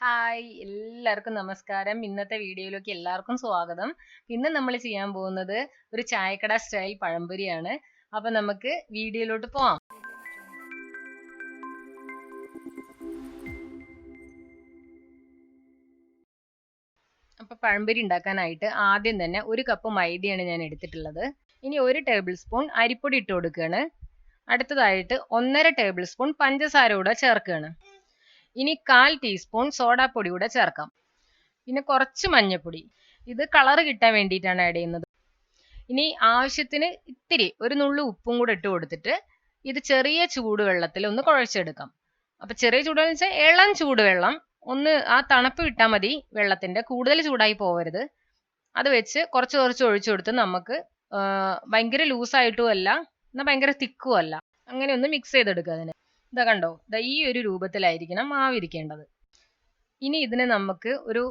Hi എല്ലാവർക്കും നമസ്കാരം. ഇന്നത്തെ വീഡിയോയിലേക്ക് എല്ലാവർക്കും സ്വാഗതം. ഇന്ന് നമ്മൾ ചെയ്യാൻ പോകുന്നത് ഒരു ചായക്കട സ്റ്റൈൽ പഴംപൊരിയാണ്. അപ്പൊ നമുക്ക് വീഡിയോയിലോട്ട് പോവാം. അപ്പൊ പഴംപൊരി ഉണ്ടാക്കാനായിട്ട് ആദ്യം തന്നെ 1 കപ്പ് മൈദയാണ് ഞാൻ എടുത്തിട്ടുള്ളത്. ഇനി 1 ടേബിൾ സ്പൂൺ അരിപ്പൊടി ഇട്ട് കൊടുക്കുകയാണ്. അടുത്തതായിട്ട് 1.5 ടേബിൾ സ്പൂൺ പഞ്ചസാര കൂടെ ചേർക്കുകയാണ്. ഇനി 1/4 ടീസ്പൂൺ സോഡാപ്പൊടി കൂടെ ചേർക്കാം. പിന്നെ കുറച്ച് മഞ്ഞൾപ്പൊടി, ഇത് കളർ കിട്ടാൻ വേണ്ടിയിട്ടാണ് ആഡ് ചെയ്യുന്നത്. ഇനി ആവശ്യത്തിന് ഇത്തിരി ഒരു നുള്ളു ഉപ്പും കൂടെ ഇട്ട് കൊടുത്തിട്ട് ഇത് ചെറിയ ചൂടുവെള്ളത്തിൽ ഒന്ന് കുഴച്ചെടുക്കാം. അപ്പൊ ചെറിയ ചൂടുവെള്ളം വെച്ചാൽ ഇളം ചൂടുവെള്ളം, ഒന്ന് ആ തണുപ്പ് കിട്ടാൻ മതി വെള്ളത്തിന്റെ, കൂടുതൽ ചൂടായി പോവരുത്. അത് വെച്ച് കുറച്ച് കുറച്ച് ഒഴിച്ചു കൊടുത്ത് നമുക്ക് ഭയങ്കര ലൂസായിട്ടും അല്ല എന്നാൽ ഭയങ്കര തിക്കും അല്ല, അങ്ങനെ ഒന്ന് മിക്സ് ചെയ്തെടുക്കുക. അതിന് ഇതാ കണ്ടോ, ഈ ഒരു രൂപത്തിലായിരിക്കണം മാവിരിക്കേണ്ടത്. ഇനി ഇതിനെ നമുക്ക് ഒരു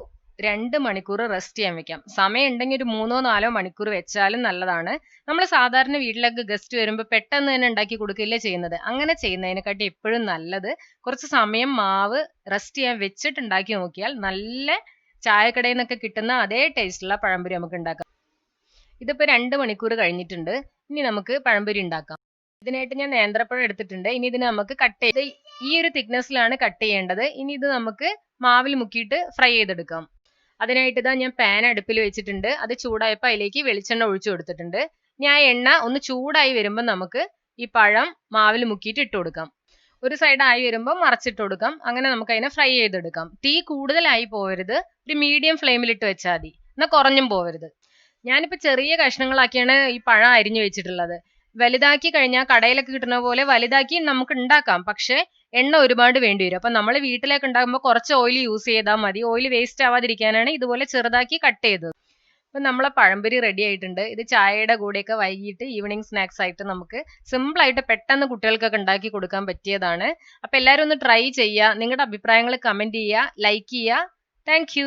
2 മണിക്കൂർ റെസ്റ്റ് ചെയ്യാൻ വെക്കാം. സമയം ഉണ്ടെങ്കിൽ ഒരു 3-4 മണിക്കൂർ വെച്ചാലും നല്ലതാണ്. നമ്മൾ സാധാരണ വീട്ടിലൊക്കെ ഗസ്റ്റ് വരുമ്പോൾ പെട്ടെന്ന് തന്നെ ഉണ്ടാക്കി കൊടുക്കില്ലേ ചെയ്യുന്നത്. അങ്ങനെ ചെയ്യുന്നതിനെക്കാട്ടി എപ്പോഴും നല്ലത് കുറച്ച് സമയം മാവ് റെസ്റ്റ് ചെയ്യാൻ വെച്ചിട്ട് ഉണ്ടാക്കി നോക്കിയാൽ നല്ല ചായക്കടയിൽ നിന്നൊക്കെ കിട്ടുന്ന അതേ ടേസ്റ്റുള്ള പഴംപൊരി നമുക്ക് ഉണ്ടാക്കാം. ഇതിപ്പോൾ 2 മണിക്കൂർ കഴിഞ്ഞിട്ടുണ്ട്. ഇനി നമുക്ക് പഴംപൊരി ഉണ്ടാക്കാം. ഇതിനായിട്ട് ഞാൻ നേന്ത്രപ്പഴം എടുത്തിട്ടുണ്ട്. ഇനി ഇതിനെ നമുക്ക് കട്ട് ചെയ്ത് ഈ ഒരു തിക്നെസ്സിലാണ് കട്ട് ചെയ്യേണ്ടത്. ഇനി ഇത് നമുക്ക് മാവിൽ മുക്കിയിട്ട് ഫ്രൈ ചെയ്തെടുക്കാം. അതിനായിട്ട് ഇതാ ഞാൻ പാൻ അടുപ്പിൽ വെച്ചിട്ടുണ്ട്. അത് ചൂടായപ്പോൾ അതിലേക്ക് വെളിച്ചെണ്ണ ഒഴിച്ചു കൊടുത്തിട്ടുണ്ട്. ഇനി ആ എണ്ണ ഒന്ന് ചൂടായി വരുമ്പോൾ നമുക്ക് ഈ പഴം മാവിൽ മുക്കിയിട്ട് ഇട്ട് കൊടുക്കാം. ഒരു സൈഡ് ആയി വരുമ്പോൾ മറച്ചിട്ട് കൊടുക്കാം. അങ്ങനെ നമുക്ക് അതിനെ ഫ്രൈ ചെയ്തെടുക്കാം. തീ കൂടുതലായി പോകരുത്, ഒരു മീഡിയം ഫ്ലെയിമിൽ ഇട്ട് വെച്ചാൽ മതി, എന്നാൽ കുറഞ്ഞും പോകരുത്. ഞാനിപ്പോൾ ചെറിയ കഷ്ണങ്ങളാക്കിയാണ് ഈ പഴം അരിഞ്ഞു വെച്ചിട്ടുള്ളത്. വലുതാക്കി കഴിഞ്ഞാൽ കടയിലൊക്കെ കിട്ടുന്ന പോലെ വലുതാക്കി നമുക്ക് ഉണ്ടാക്കാം, പക്ഷെ എണ്ണ ഒരുപാട് വേണ്ടി വരും. അപ്പൊ നമ്മൾ വീട്ടിലേക്ക് ഉണ്ടാകുമ്പോൾ കുറച്ച് ഓയിൽ യൂസ് ചെയ്താൽ മതി. ഓയിൽ വേസ്റ്റ് ആവാതിരിക്കാനാണ് ഇതുപോലെ ചെറുതാക്കി കട്ട് ചെയ്തത്. അപ്പൊ നമ്മളെ പഴംപൊരി റെഡി ആയിട്ടുണ്ട്. ഇത് ചായയുടെ കൂടെയൊക്കെ വൈകിട്ട് ഈവനിങ് സ്നാക്സ് ആയിട്ട് നമുക്ക് സിമ്പിൾ ആയിട്ട് പെട്ടെന്ന് കുട്ടികൾക്കൊക്കെ ഉണ്ടാക്കി കൊടുക്കാൻ പറ്റിയതാണ്. അപ്പൊ എല്ലാവരും ഒന്ന് ട്രൈ ചെയ്യുക. നിങ്ങളുടെ അഭിപ്രായങ്ങൾ കമന്റ് ചെയ്യുക, ലൈക്ക് ചെയ്യുക. Thank you.